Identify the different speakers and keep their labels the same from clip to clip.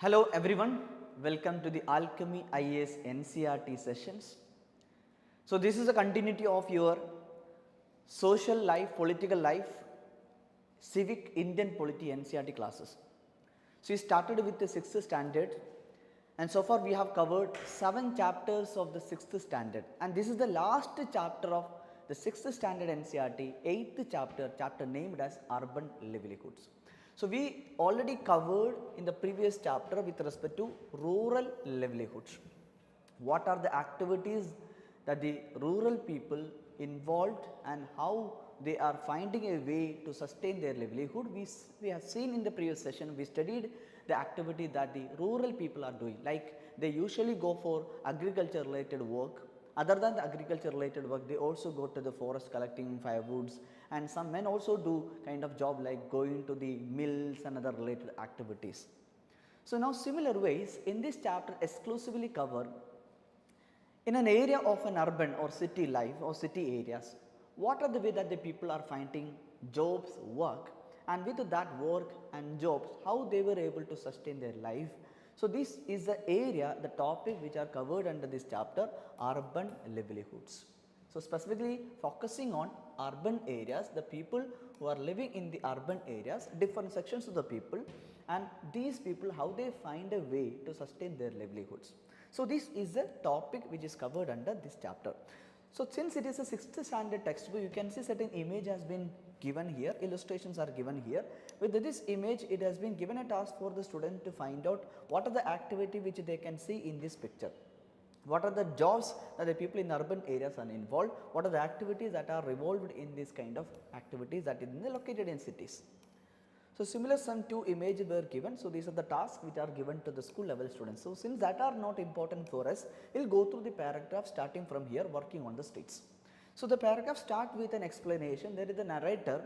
Speaker 1: Hello everyone, welcome to the Alchemy Ias NCRT sessions. So this is a continuity of your social life, political life, civic Indian polity NCRT classes. So we started with the 6th standard and so far we have covered 7 chapters of the 6th standard, and this is the last chapter of the 6th standard NCRT, 8th chapter named as Urban Livelihoods. So we already covered in the previous chapter with respect to rural livelihoods. What are the activities that the rural people involved and how they are finding a way to sustain their livelihood. We have seen in the previous session, we studied the activity that the rural people are doing, like they usually go for agriculture related work. Other than the agriculture related work, they also go to the forest collecting firewoods, and some men also do kind of job like going to the mills and other related activities. So now similar ways in this chapter exclusively cover in an area of an urban or city life or city areas, what are the way that the people are finding jobs, work, and with that work and jobs, how they were able to sustain their life. So this is the area, the topic which are covered under this chapter, urban livelihoods. So specifically focusing on urban areas, the people who are living in the urban areas, different sections of the people, and these people how they find a way to sustain their livelihoods. So this is the topic which is covered under this chapter. So since it is a 6th standard textbook, you can see certain image has been given here, illustrations are given here. With this image, it has been given a task for the student to find out what are the activity which they can see in this picture. What are the jobs that the people in urban areas are involved, what are the activities that are revolved in this kind of activities that is located in cities. So similar some 2 images were given. So these are the tasks which are given to the school level students. So since that are not important for us, we will go through the paragraph starting from here, working on the streets. So the paragraph start with an explanation. There is a narrator,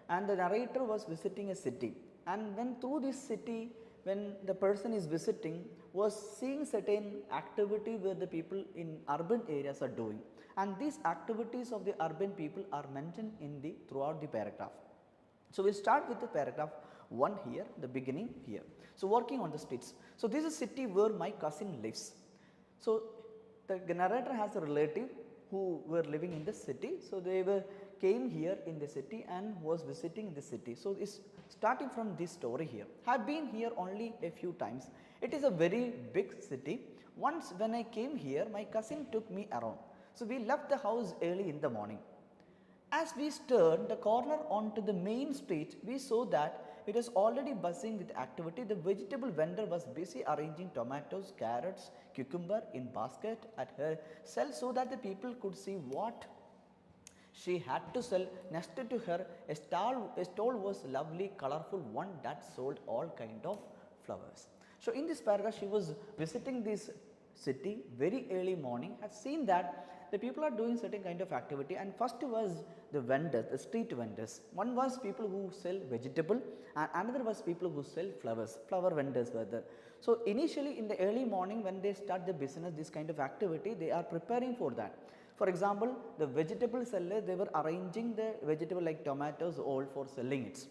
Speaker 1: and the narrator was visiting a city, and when through this city, when the person is visiting, was seeing certain activity where the people in urban areas are doing, and these activities of the urban people are mentioned in the throughout the paragraph. So we will start with the paragraph 1 here, the beginning here. So working on the streets. So this is a city where my cousin lives. So the narrator has a relative who were living in the city. So they came here in the city and was visiting the city. So it's starting from this story here. Have been here only a few times. It is a very big city. Once when I came here, my cousin took me around. So we left the house early in the morning. As we turned the corner onto the main street, we saw that it was already buzzing with activity. The vegetable vendor was busy arranging tomatoes, carrots, cucumber in basket at her sell so that the people could see what she had to sell. Next to her, a stall was lovely, colorful one that sold all kind of flowers. So in this paragraph, she was visiting this city very early morning, has seen that the people are doing certain kind of activity, and first was the vendors, the street vendors. One was people who sell vegetable, and another was people who sell flowers, flower vendors were there. So initially in the early morning when they start the business, this kind of activity, they are preparing for that. For example, the vegetable seller, they were arranging the vegetable like tomatoes all for selling it.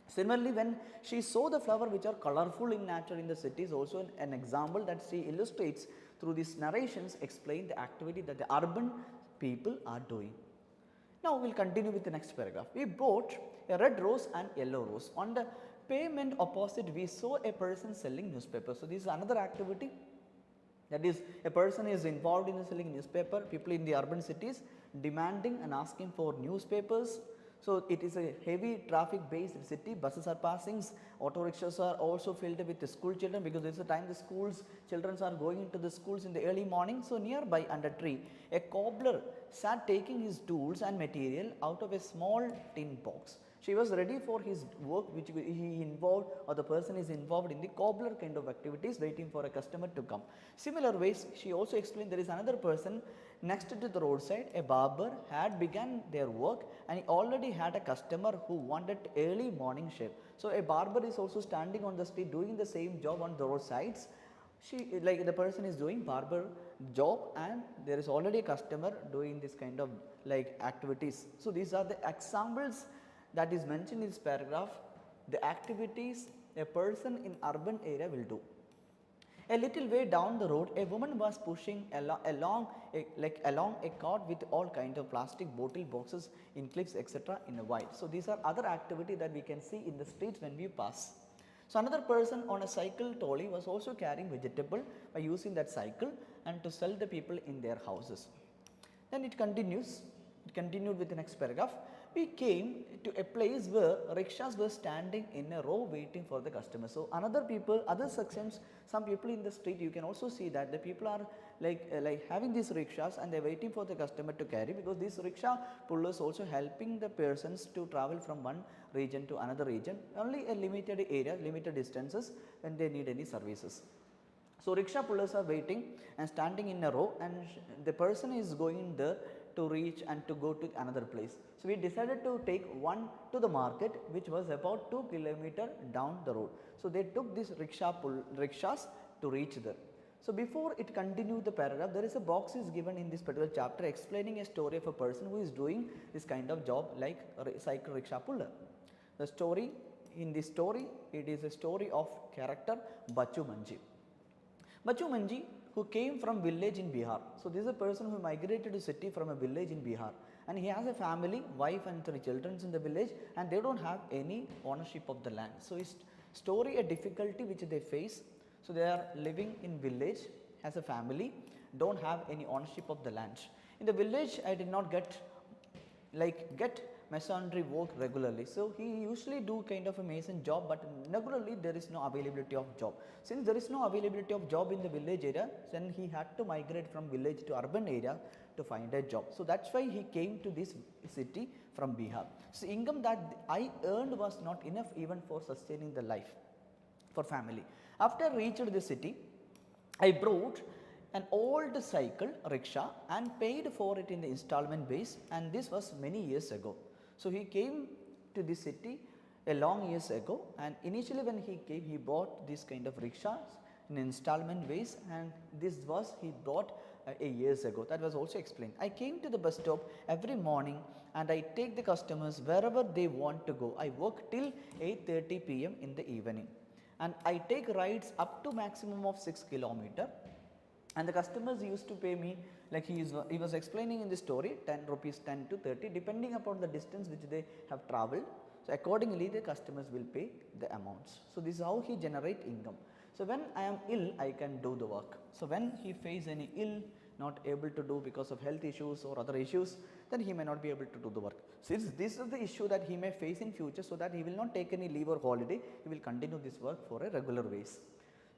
Speaker 1: Similarly, when she saw the flower which are colorful in nature in the cities, also an example that she illustrates through these narrations explain the activity that the urban people are doing. Now we will continue with the next paragraph. We bought a red rose and yellow rose. On the pavement opposite, we saw a person selling newspapers. So this is another activity, that is a person is involved in selling newspaper, people in the urban cities demanding and asking for newspapers. So it is a heavy traffic based city, buses are passing, auto rickshaws are also filled with the school children, because this is the time the schools children are going into the schools in the early morning. So nearby under tree, a cobbler sat taking his tools and material out of a small tin box. She was ready for his work which he involved, or the person is involved in the cobbler kind of activities, waiting for a customer to come. Similar ways, she also explained there is another person next to the roadside, a barber had begun their work and he already had a customer who wanted early morning shave. So a barber is also standing on the street doing the same job on the roadsides. Like the person is doing barber job and there is already a customer doing this kind of like activities. So these are the examples that is mentioned in this paragraph, the activities a person in urban area will do. A little way down the road, a woman was pushing along a cart with all kinds of plastic bottle boxes in clips etc. in a while. So, these are other activity that we can see in the streets when we pass. So, another person on a cycle trolley was also carrying vegetable by using that cycle and to sell the people in their houses. Then it continued with the next paragraph. We came to a place where rickshaws were standing in a row waiting for the customers. So, other sections, some people in the street, you can also see that the people are like having these rickshaws and they are waiting for the customer to carry, because these rickshaw pullers also helping the persons to travel from one region to another region, only a limited area, limited distances when they need any services. So, rickshaw pullers are waiting and standing in a row, and the person is going there to reach and to go to another place. So, we decided to take one to the market, which was about 2 kilometers down the road. So, they took these rickshaws to reach there. So, before it continued the paragraph, there is a box is given in this particular chapter explaining a story of a person who is doing this kind of job like a cycle rickshaw puller. The story, in this story, it is a story of character Bachu Manji. Bachu Manji, who came from village in Bihar. So, this is a person who migrated to city from a village in Bihar, and he has a family, wife and 3 children in the village, and they do not have any ownership of the land. So, his story a difficulty which they face. So, they are living in village as a family, do not have any ownership of the land. In the village, I did not get masonry work regularly. So, he usually do kind of a mason job, but regularly there is no availability of job. Since there is no availability of job in the village area, then he had to migrate from village to urban area to find a job. So, that is why he came to this city from Bihar. So, income that I earned was not enough even for sustaining the life for family. After I reached the city, I brought an old cycle rickshaw and paid for it in the installment base, and this was many years ago. So, he came to this city a long years ago, and initially when he came, he bought this kind of rickshaws in installment base, and this was he bought a years ago. That was also explained. I came to the bus stop every morning and I take the customers wherever they want to go. I work till 8:30 p.m. in the evening, and I take rides up to maximum of 6 kilometers. And the customers used to pay me, like he was explaining in the story, 10 rupees 10 to 30 depending upon the distance which they have travelled. So, accordingly the customers will pay the amounts. So, this is how he generate income. So, when I am ill, I can do the work. So, when he face any ill, not able to do because of health issues or other issues, then he may not be able to do the work. Since this is the issue that he may face in future, so that he will not take any leave or holiday, he will continue this work for a regular base.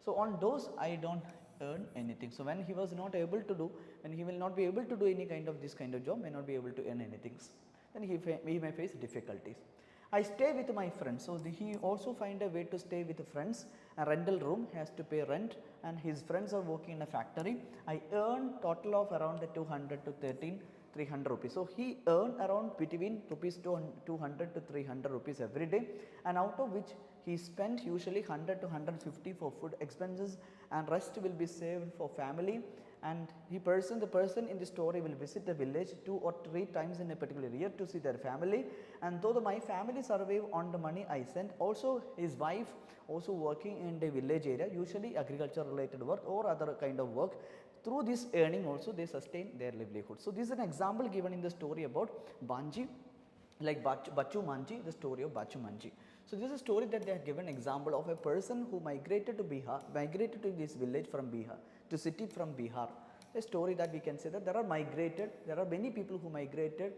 Speaker 1: So, on those I do not earn anything. So, when he was not able to do, when he will not be able to do any kind of this kind of job, may not be able to earn anything, then he may face difficulties. I stay with my friends. So, he also find a way to stay with friends. A rental room, has to pay rent, and his friends are working in a factory. I earn total of around 200 to 300 rupees. So, he earn around between rupees 200 to 300 rupees every day, and out of which he spent usually 100 to 150 for food expenses, and rest will be saved for family. And the person in the story will visit the village 2 or 3 times in a particular year to see their family. And though my family survive on the money I send, also his wife also working in the village area, usually agriculture related work or other kind of work. Through this earning also they sustain their livelihood. So, this is an example given in the story about Banji, like Bachu Manji, the story of Bachu Manji. So, this is a story that they have given example of a person who migrated to Bihar, migrated to this village from Bihar, to city from Bihar. A story that we can say that there are many people who migrated,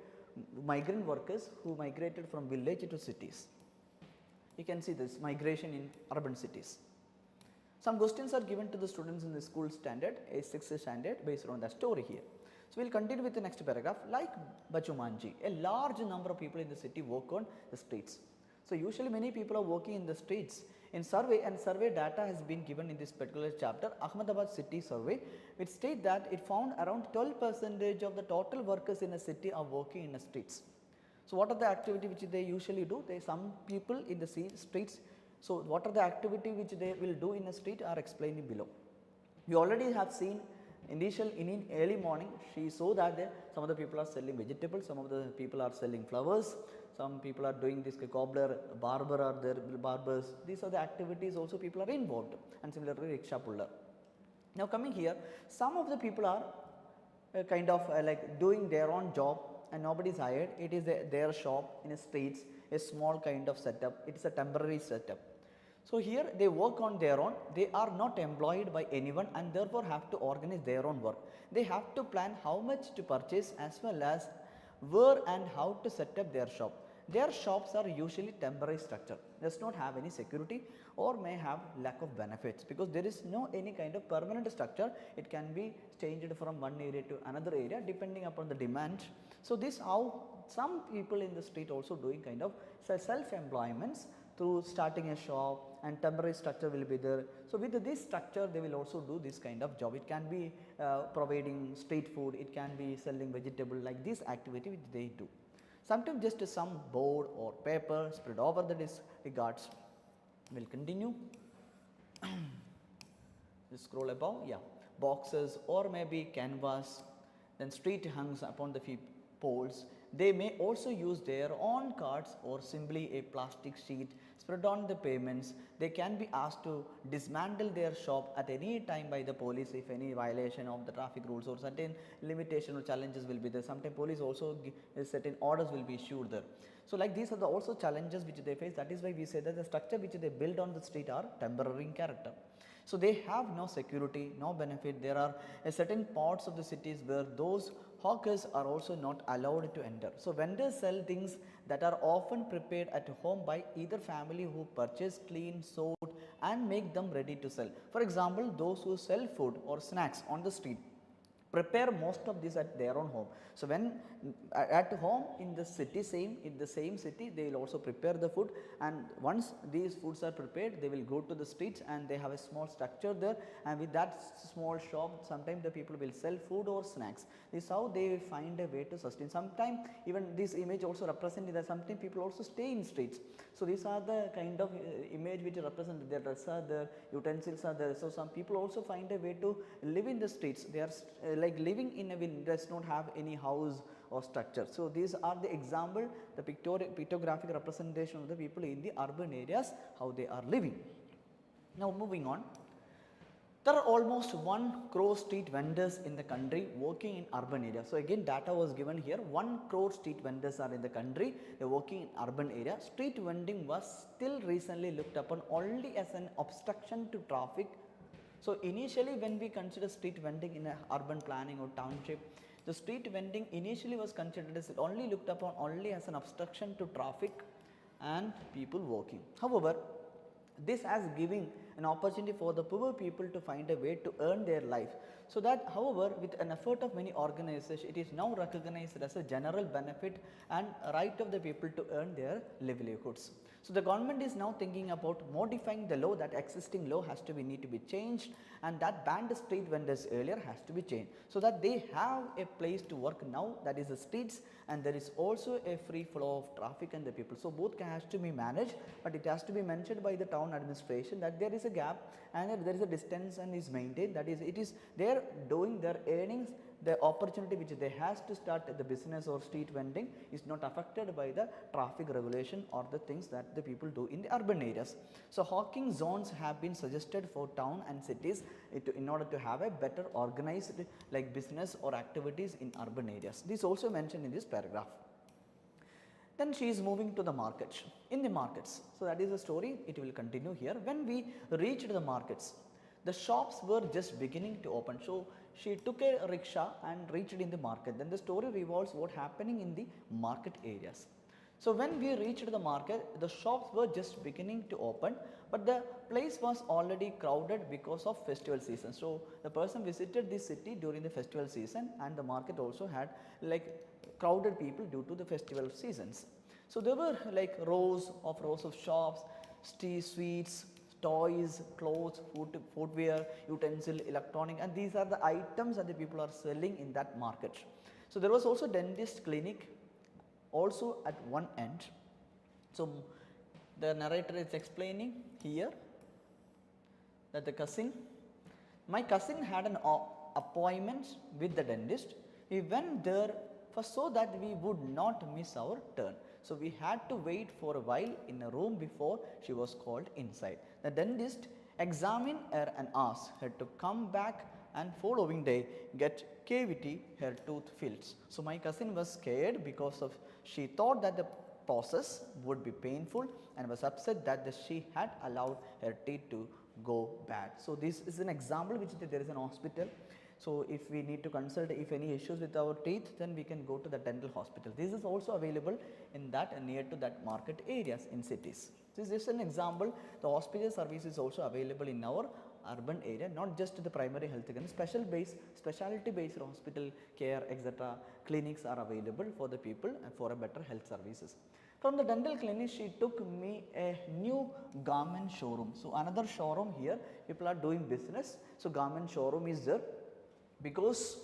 Speaker 1: migrant workers who migrated from village to cities. You can see this migration in urban cities. Some questions are given to the students in the school standard, a 6th standard, based on that story here. So, we will continue with the next paragraph. Like Bachu Manji, a large number of people in the city work on the streets. So, usually many people are working in the streets. In survey, and survey data has been given in this particular chapter, Ahmedabad city survey, which state that it found around 12% of the total workers in a city are working in the streets. So, what are the activity which they usually do? Some people in the streets. So, what are the activity which they will do in the street are explained below. We already have seen in early morning, she saw that some of the people are selling vegetables, some of the people are selling flowers, some people are doing this cobbler, barber are there, barbers. These are the activities also people are involved, and similarly rickshaw puller. Now coming here, some of the people are kind of like doing their own job and nobody is hired. It is their shop in a streets, a small kind of setup. It is a temporary setup. So here they work on their own, they are not employed by anyone and therefore have to organize their own work. They have to plan how much to purchase as well as where and how to set up their shop. Their shops are usually temporary structure, does not have any security or may have lack of benefits, because there is no any kind of permanent structure. It can be changed from one area to another area depending upon the demand. So this how some people in the street also doing kind of self-employments through starting a shop, and temporary structure will be there. So with this structure they will also do this kind of job. It can be providing street food, it can be selling vegetable, like this activity which they do. Sometimes just some board or paper spread over the discards. We'll continue. Just scroll above, yeah, boxes or maybe canvas, then street hangs upon the poles. They may also use their own cards or simply a plastic sheet spread on the pavements. They can be asked to dismantle their shop at any time by the police if any violation of the traffic rules or certain limitation or challenges will be there. Sometimes police also certain orders will be issued there. So like these are the also challenges which they face. That is why we say that the structure which they build on the street are temporary in character. So they have no security, no benefit. There are a certain parts of the cities where those hawkers are also not allowed to enter. So vendors sell things that are often prepared at home by either family who purchase, clean, sort and make them ready to sell. For example, those who sell food or snacks on the street prepare most of this at their own home. So when at home in the same city they will also prepare the food, and once these foods are prepared they will go to the streets and they have a small structure there, and with that small shop sometimes the people will sell food or snacks. This is how they find a way to sustain. Sometimes even this image also represents that sometimes people also stay in streets. So these are the kind of image which represent their dress are there, utensils are there. So some people also find a way to live in the streets. They are like living in a will, does not have any house or structure. So these are the example, the pictographic representation of the people in the urban areas, how they are living. Now moving on, there are almost 1 crore street vendors in the country working in urban areas. So again data was given here, 1 crore street vendors are in the country, they are working in urban area. Street vending was still recently looked upon only as an obstruction to traffic. So initially when we consider street vending in a urban planning or township, the street vending initially was considered as only looked upon only as an obstruction to traffic and people walking. However, this has given an opportunity for the poor people to find a way to earn their life. So that however, with an effort of many organizations, it is now recognized as a general benefit and right of the people to earn their livelihoods. So the government is now thinking about modifying the law. That existing law has to be need to be changed, and that banned street vendors earlier has to be changed, so that they have a place to work now, that is the streets, and there is also a free flow of traffic and the people. So both has to be managed, but it has to be mentioned by the town administration that there is a gap and there is a distance and is maintained, that is it is they are doing their earnings, the opportunity which they has to start the business or street vending is not affected by the traffic regulation or the things that the people do in the urban areas. So hawking zones have been suggested for town and cities in order to have a better organized like business or activities in urban areas. This is also mentioned in this paragraph. Then she is moving to the markets. In the markets, so that is the story, it will continue here. When we reached the markets, the shops were just beginning to open. So she took a rickshaw and reached in the market. Then the story revolves what happening in the market areas. So when we reached the market, the shops were just beginning to open, but the place was already crowded because of festival season. So the person visited this city during the festival season, and the market also had like crowded people due to the festival seasons. So there were like rows of shops, sweets, toys, clothes, footwear, utensil, electronic, and these are the items that the people are selling in that market. So there was also dentist clinic also at one end. So the narrator is explaining here that my cousin had an appointment with the dentist. We went there so that we would not miss our turn. So we had to wait for a while in a room before she was called inside. The dentist examine her and ask her to come back and following day get cavity her tooth fills. So my cousin was scared because of she thought that the process would be painful and was upset that she had allowed her teeth to go bad. So this is an example which there is an hospital. So if we need to consult if any issues with our teeth, then we can go to the dental hospital. This is also available in that near to that market areas in cities. This is just an example. The hospital service is also available in our urban area, not just the primary health care, specialty based hospital care, etc. clinics are available for the people and for a better health services. From the dental clinic, she took me a new garment showroom. So another showroom here, people are doing business. So garment showroom is there because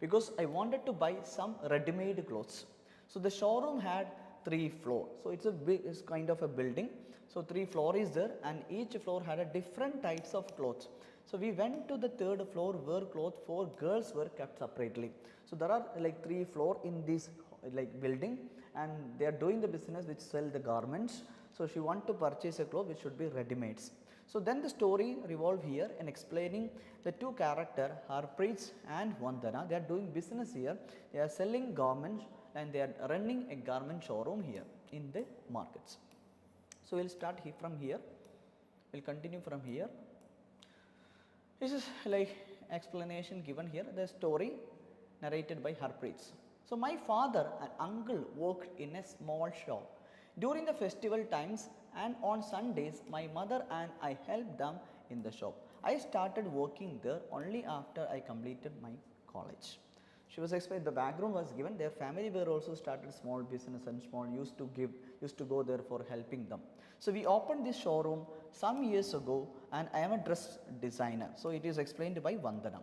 Speaker 1: because I wanted to buy some ready-made clothes. So the showroom had 3 floors. So it's kind of a building. So 3 floors is there and each floor had a different types of clothes. So we went to the 3rd floor where clothes for girls were kept separately. So there are like 3 floors in this like building and they are doing the business which sell the garments. So she want to purchase a cloth which should be ready-mades. So then the story revolve here in explaining the 2 characters, Harpreet and Vandana. They are doing business here. They are selling garments and they are running a garment showroom here in the markets. So we'll start from here. We'll continue from here. This is like explanation given here. The story narrated by Harpreet. So my father and uncle worked in a small shop. During the festival times and on Sundays, my mother and I helped them in the shop. I started working there only after I completed my college. She was explained, the background was given, their family were also started small business and used to go there for helping them. So we opened this showroom some years ago and I am a dress designer. So it is explained by Vandana.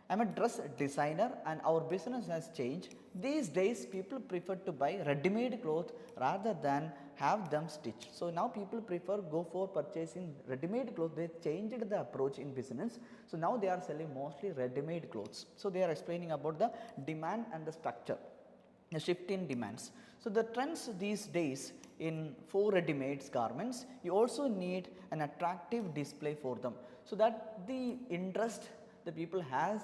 Speaker 1: I am a dress designer and our business has changed. These days people prefer to buy ready-made clothes rather than have them stitched. So now people go for purchasing ready-made clothes. They changed the approach in business. So now they are selling mostly ready-made clothes. So they are explaining about the demand and the structure, the shift in demands. So the trends these days in for ready-made garments, you also need an attractive display for them. So that the interest the people has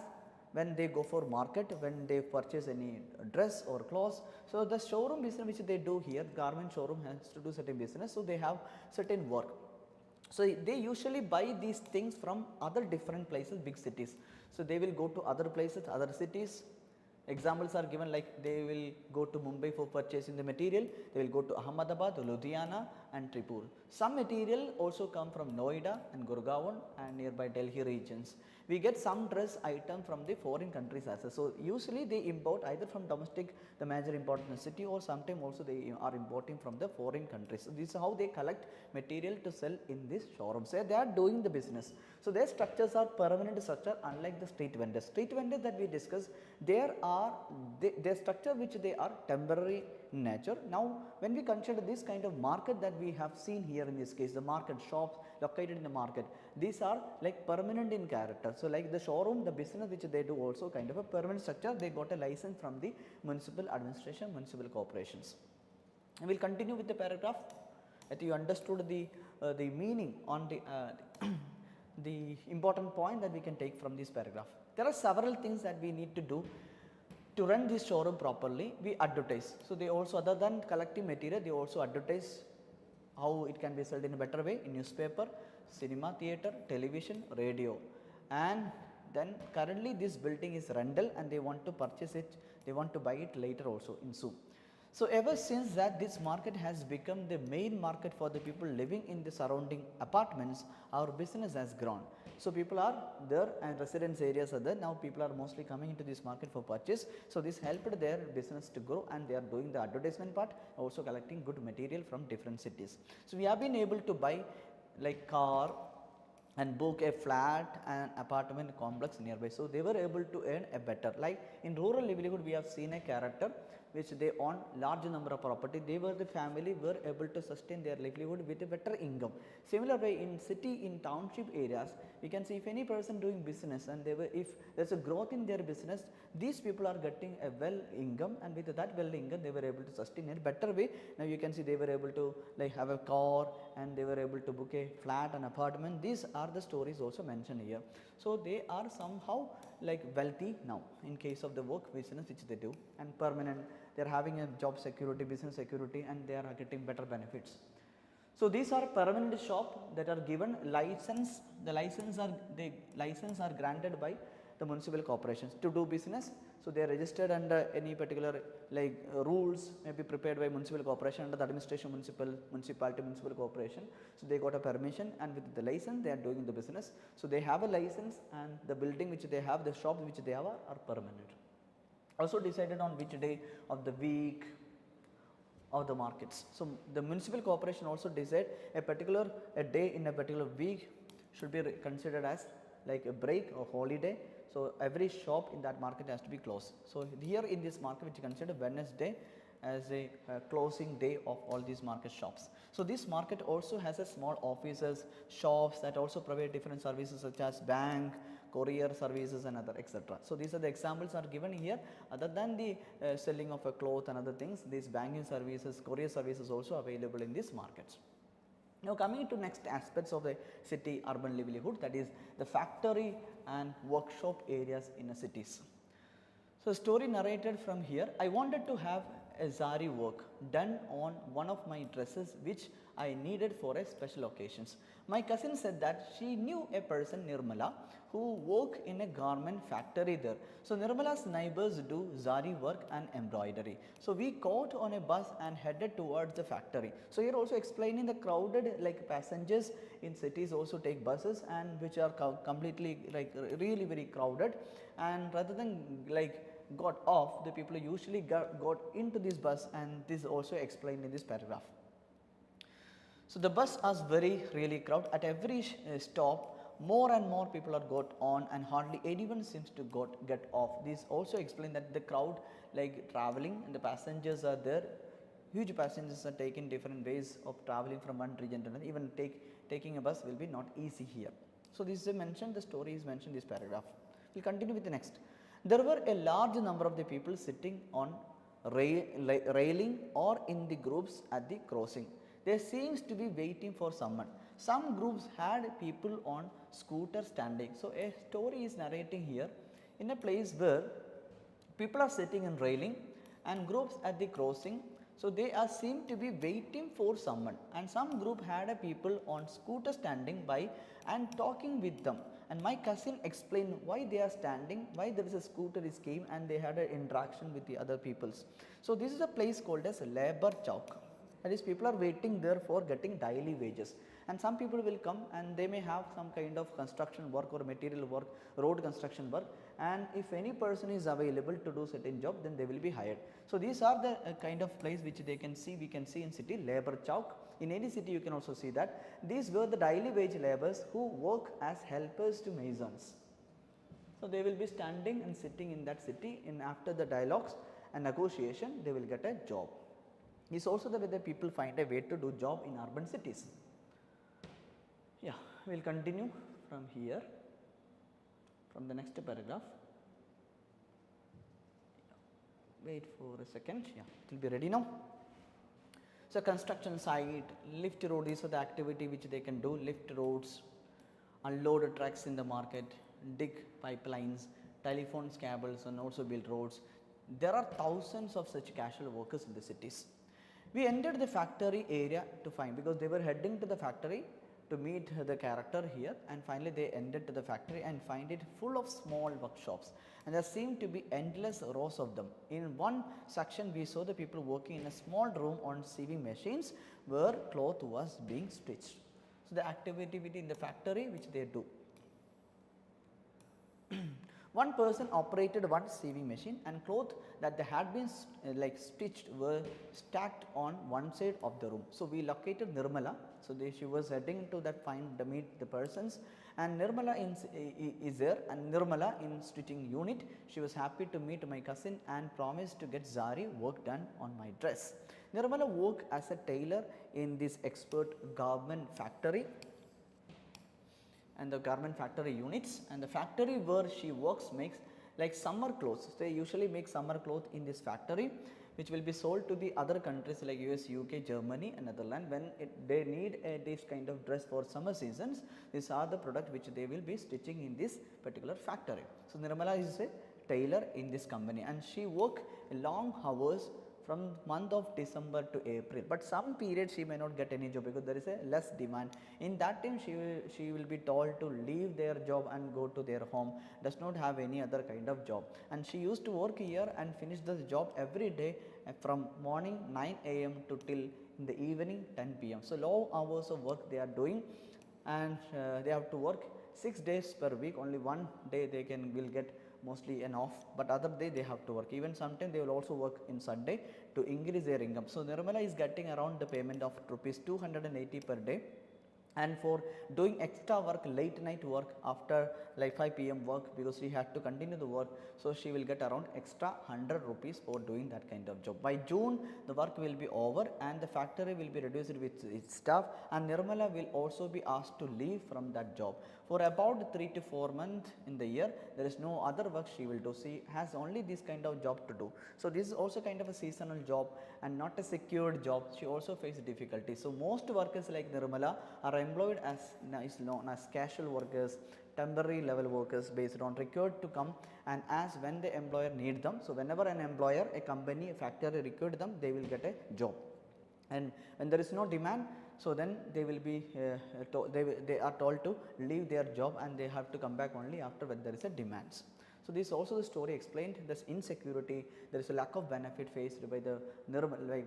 Speaker 1: when they go for market, when they purchase any dress or clothes. So the showroom business which they do here, garment showroom has to do certain business, so they have certain work. So they usually buy these things from other different places, big cities. So they will go to other places, other cities. Examples are given like they will go to Mumbai for purchasing the material, they will go to Ahmedabad, Ludhiana and Tripur. Some material also come from Noida and Gurgaon and nearby Delhi regions. We get some dress item from the foreign countries as well. So usually they import either from domestic, the major important city, or sometimes also they are importing from the foreign countries. So this is how they collect material to sell in this showroom. So they are doing the business. So their structures are permanent structure unlike the street vendors. Street vendors that we discussed, their structure which they are temporary in nature. Now when we consider this kind of market that we have seen here in this case, the market shops located in the market, these are like permanent in character. So like the showroom, the business which they do also kind of a permanent structure, they got a license from the municipal administration, municipal corporations. I will continue with the paragraph. I think you understood the meaning on the the important point that we can take from this paragraph. There are several things that we need to do to run this showroom properly. We advertise. So they also, other than collecting material, they also advertise how it can be sold in a better way in newspaper, cinema, theatre, television, radio. And then currently this building is rental and they want to purchase it, they want to buy it later also in soon. So ever since that this market has become the main market for the people living in the surrounding apartments, our business has grown. So people are there and residence areas are there. Now people are mostly coming into this market for purchase. So this helped their business to grow and they are doing the advertisement part, also collecting good material from different cities. So we have been able to buy like car and book a flat and apartment complex nearby. So they were able to earn a better, like in rural livelihood we have seen a character which they own large number of property, they were the family were able to sustain their livelihood with a better income. Similar way in city, in township areas, we can see if any person doing business and they were, if there is a growth in their business, these people are getting a well income, and with that well income they were able to sustain in a better way. Now you can see they were able to like have a car, and they were able to book a flat and apartment. These are the stories also mentioned here. So they are somehow like wealthy now in case of the work business which they do, and permanent, they are having a job security, business security, and they are getting better benefits. So these are permanent shop that are given license. The license are granted by the municipal corporations to do business. So they are registered under any particular like rules may be prepared by municipal corporation under the administration municipality municipal corporation. So they got a permission, and with the license they are doing the business. So they have a license, and the building which they have, the shop which they have are permanent. Also decided on which day of the week of the markets. So the municipal corporation also decide a day in a particular week should be considered as like a break or holiday. So every shop in that market has to be closed. So here in this market, which is considered Wednesday as a closing day of all these market shops. So this market also has a small offices, shops that also provide different services such as bank, courier services and other etc. So these are the examples are given here. Other than the selling of a cloth and other things, these banking services, courier services also available in these markets. Now coming to next aspects of the city urban livelihood, that is the factory and workshop areas in the cities. So story narrated from here. I wanted to have a zari work done on one of my dresses which I needed for a special occasions. My cousin said that she knew a person, Nirmala, who worked in a garment factory there. So Nirmala's neighbors do zari work and embroidery. So we caught on a bus and headed towards the factory. So here also explaining the crowded like passengers in cities also take buses, and which are completely like really very crowded, and rather than like got off, the people usually got into this bus, and this also explained in this paragraph. So the bus was really crowded. At every stop, more and more people are got on, and hardly anyone seems to get off. This also explain that the crowd like traveling, and the passengers are there. Huge passengers are taking different ways of traveling from one region to another. Even taking a bus will be not easy here. So this is mentioned, the story is mentioned in this paragraph. We will continue with the next. There were a large number of the people sitting on railing or in the groups at the crossing. There seems to be waiting for someone. Some groups had people on scooters standing. So a story is narrating here in a place where people are sitting and railing and groups at the crossing. So they are seem to be waiting for someone, and some group had a people on scooter standing by and talking with them. And my cousin explained why they are standing, why there is a scooter is came, and they had an interaction with the other peoples. So this is a place called as labor chowk. That is, people are waiting there for getting daily wages, and some people will come and they may have some kind of construction work or material work, road construction work, and if any person is available to do certain job, then they will be hired. So these are the kind of place which they can see, we can see in city labor chowk. In any city you can also see that these were the daily wage laborers who work as helpers to masons. So they will be standing and sitting in that city, and after the dialogues and negotiation they will get a job. This is also the way that people find a way to do job in urban cities. Yeah, we will continue from here, from the next paragraph. Wait for a second. Yeah, it will be ready now. So construction site, lift road, these are the activity which they can do. Lift roads, unload trucks in the market, dig pipelines, telephone cables, and also build roads. There are thousands of such casual workers in the cities. We entered the factory area to find, because they were heading to the factory to meet the character here, and finally they entered to the factory and find it full of small workshops, and there seemed to be endless rows of them. In one section we saw the people working in a small room on sewing machines where cloth was being stitched. So the activity within the factory which they do. One person operated one sewing machine and clothes that they had been like stitched were stacked on one side of the room. So, we located Nirmala. So, she was heading to that find the meet the persons, and Nirmala is there, and Nirmala in stitching unit. She was happy to meet my cousin and promised to get Zari work done on my dress. Nirmala worked as a tailor in this expert garment factory and the garment factory units, and the factory where she works makes like summer clothes. They usually make summer clothes in this factory, which will be sold to the other countries like US, UK, Germany and Netherlands. When they need this kind of dress for summer seasons, these are the products which they will be stitching in this particular factory. So, Nirmala is a tailor in this company, and she work long hours from month of December to April, but some period she may not get any job because there is a less demand. In that time she will be told to leave their job and go to their home, does not have any other kind of job, and she used to work here and finish the job every day from morning 9 AM to till in the evening 10 PM. So, long hours of work they are doing, and they have to work 6 days per week. Only one day they will get mostly an off, but other day they have to work. Even sometimes they will also work in Sunday to increase their income. So, Nirmala is getting around the payment of rupees 280 per day, and for doing extra work, late night work after like 5 PM work, because she had to continue the work. So, she will get around extra 100 rupees for doing that kind of job. By June the work will be over and the factory will be reduced with its staff, and Nirmala will also be asked to leave from that job. For about 3 to 4 months in the year, there is no other work she will do. She has only this kind of job to do. So, this is also kind of a seasonal job and not a secured job. She also faces difficulties. So, most workers like Nirmala are employed as is known as casual workers, temporary level workers based on required to come and as when the employer need them. So, whenever an employer, a company, a factory required them, they will get a job, and when there is no demand, so then they will be they are told to leave their job and they have to come back only after when there is a demands. So, this is also the story explained this insecurity, there is a lack of benefit faced by the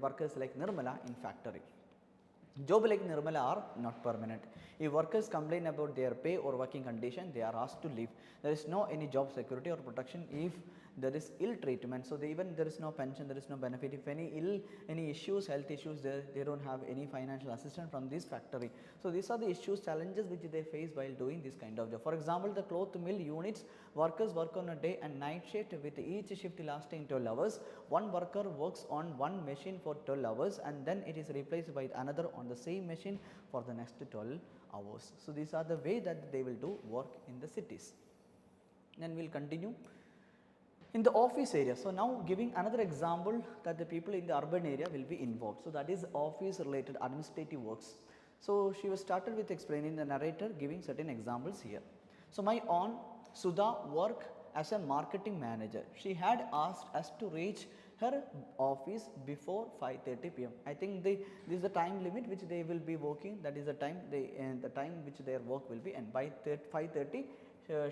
Speaker 1: workers like Nirmala in factory. Job like Nirmala are not permanent. If workers complain about their pay or working condition, they are asked to leave. There is no any job security or protection if there is ill treatment. So, even there is no pension, there is no benefit. If any issues, health issues, they do not have any financial assistance from this factory. So, these are the issues, challenges which they face while doing this kind of job. For example, the cloth mill units, workers work on a day and night shift with each shift lasting 12 hours. One worker works on one machine for 12 hours and then it is replaced by another on the same machine for the next 12 hours. So, these are the way that they will do work in the cities. Then we will continue in the office area. So, now giving another example that the people in the urban area will be involved. So, that is office related administrative works. So, she was started with explaining, the narrator giving certain examples here. So, my aunt Sudha worked as a marketing manager. She had asked us to reach her office before 5:30 PM. I think this is the time limit which they will be working, that is the time the time which their work will be, and by 5:30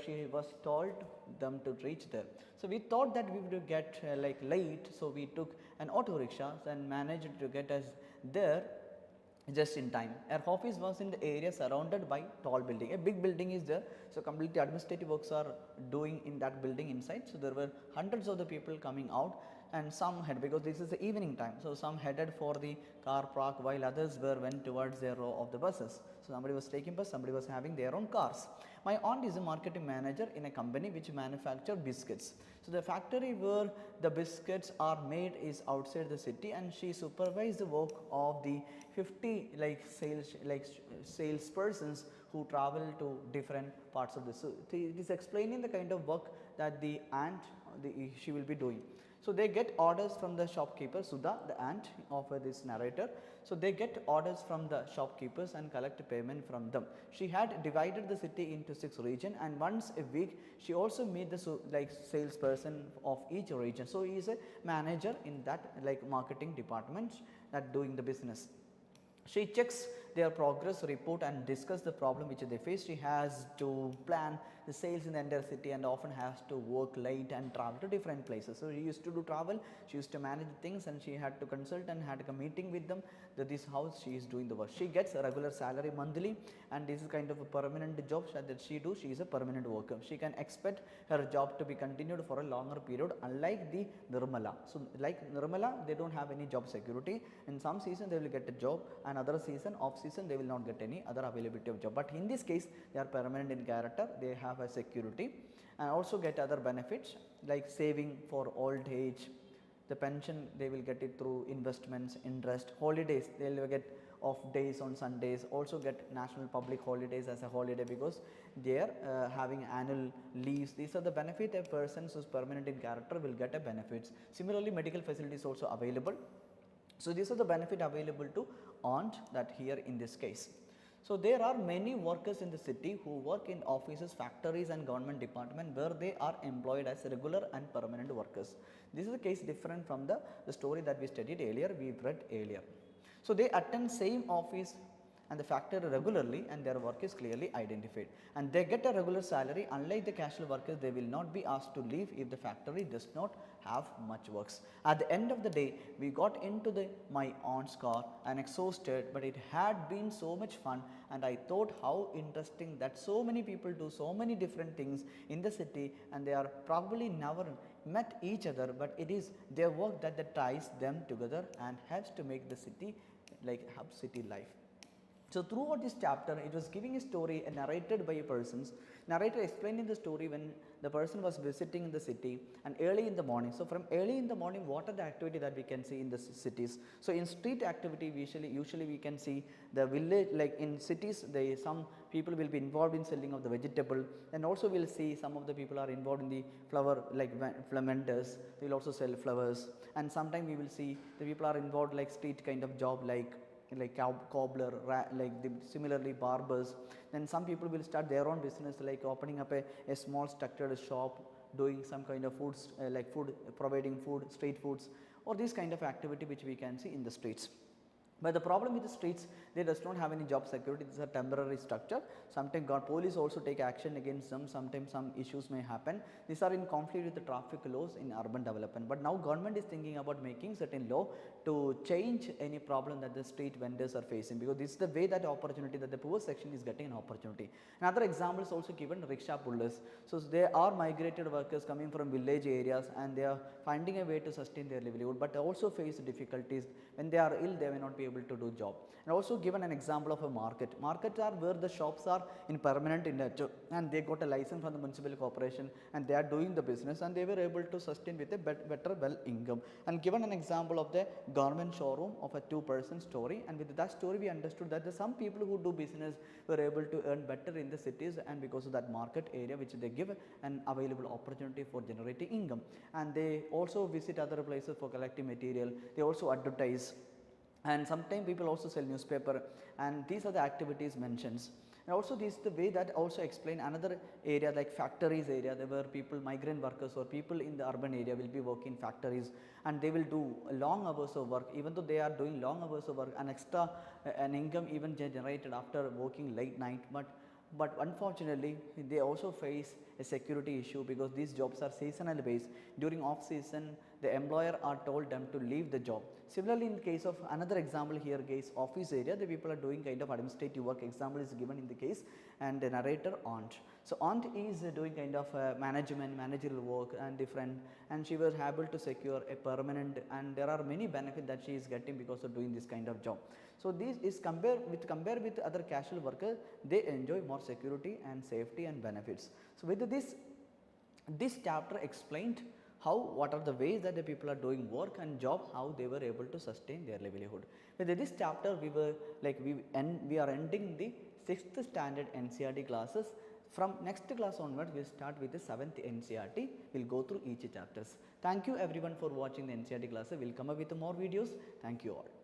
Speaker 1: she was told them to reach there. So, we thought that we would get like late, so we took an auto rickshaw and managed to get us there just in time. Our office was in the area surrounded by tall building. A big building is there. So, completely administrative works are doing in that building inside. So, there were hundreds of the people coming out, and some had, because this is the evening time. So, some headed for the car park while others went towards their row of the buses. So, somebody was taking bus, somebody was having their own cars. My aunt is a marketing manager in a company which manufacture biscuits. So, the factory where the biscuits are made is outside the city, and she supervised the work of the 50 salespersons who travel to different parts of the city. So, it is explaining the kind of work that the aunt she will be doing. So, they get orders from the shopkeeper, Sudha, the aunt of this narrator. So, they get orders from the shopkeepers and collect payment from them. She had divided the city into 6 regions, and once a week she also meet the salesperson of each region. So, he is a manager in that marketing department that doing the business. She checks their progress report and discuss the problem which they face. She has to plan the sales in the entire city and often has to work late and travel to different places. So she used to do travel, she used to manage things, and she had to consult and had a meeting with them that this how she is doing the work. She gets a regular salary monthly, and this is kind of a permanent job that she do. She is a permanent worker. She can expect her job to be continued for a longer period, unlike the Nirmala. So like Nirmala, they don't have any job security. In some season they will get a job, and other season, off season, they will not get any other availability of job. But in this case, they are permanent in character. They have a security and also get other benefits like saving for old age. The pension they will get it through investments, interest, holidays they will get off days on Sundays, also get national public holidays as a holiday because they are having annual leaves. These are the benefit a person who is permanent in character will get a benefits. Similarly, medical facilities also available. So these are the benefit available to aunt that here in this case. So there are many workers in the city who work in offices, factories and government department where they are employed as regular and permanent workers. This is a case different from the story that we studied earlier, we read earlier. So they attend same office and the factory regularly, and their work is clearly identified, and they get a regular salary. Unlike the casual workers, they will not be asked to leave if the factory does not have much works. At the end of the day, we got into my aunt's car and exhausted, but it had been so much fun, and I thought how interesting that so many people do so many different things in the city, and they are probably never met each other, but it is their work that ties them together and helps to make the city like hub city life. So throughout this chapter, it was giving a story narrated by a person. Narrator explaining the story when the person was visiting in the city and early in the morning. So from early in the morning, what are the activity that we can see in the cities? So in street activity, usually we can see the village, like in cities, some people will be involved in selling of the vegetable, and also we'll see some of the people are involved in the flower, like vendors. They will also sell flowers, and sometimes we will see the people are involved like street kind of job like cobbler, similarly barbers. Then some people will start their own business like opening up a small structured shop, doing some kind of foods like providing food, street foods, or this kind of activity which we can see in the streets. But the problem with the streets, they does not have any job security. This is a temporary structure. Sometimes police also take action against them. Sometimes some issues may happen. These are in conflict with the traffic laws in urban development. But now government is thinking about making certain law to change any problem that the street vendors are facing, because this is the way that opportunity that the poor section is getting an opportunity. Another example is also given, rickshaw pullers. So they are migrated workers coming from village areas, and they are finding a way to sustain their livelihood, but also face difficulties. When they are ill, they may not be able to do job. And also given an example of a market. Markets are where the shops are in permanent in nature, and they got a license from the municipal corporation, and they are doing the business, and they were able to sustain with a better well income. And given an example of the government showroom of a two-person story, and with that story we understood that some people who do business were able to earn better in the cities, and because of that market area which they give an available opportunity for generating income. And they also visit other places for collecting material. They also advertise, and sometimes people also sell newspaper, and these are the activities mentioned. And also this is the way that also explain another area like factories area, there were people, migrant workers or people in the urban area will be working in factories, and they will do long hours of work. Even though they are doing long hours of work, an extra an income even generated after working late night, but unfortunately they also face a security issue because these jobs are seasonal based. During off season, the employer are told them to leave the job. Similarly, in case of another example here, case office area, the people are doing kind of administrative work. Example is given in the case, and the narrator aunt. So aunt is doing kind of managerial work and different, and she was able to secure a permanent, and there are many benefits that she is getting because of doing this kind of job. So this is compare with other casual workers, they enjoy more security and safety and benefits. So with this chapter explained what are the ways that the people are doing work and job, how they were able to sustain their livelihood. With this chapter we are ending the 6th standard NCERT classes. From next class onwards, we will start with the 7th NCERT. We will go through each chapters. Thank you everyone for watching the NCERT classes. We will come up with more videos. Thank you all.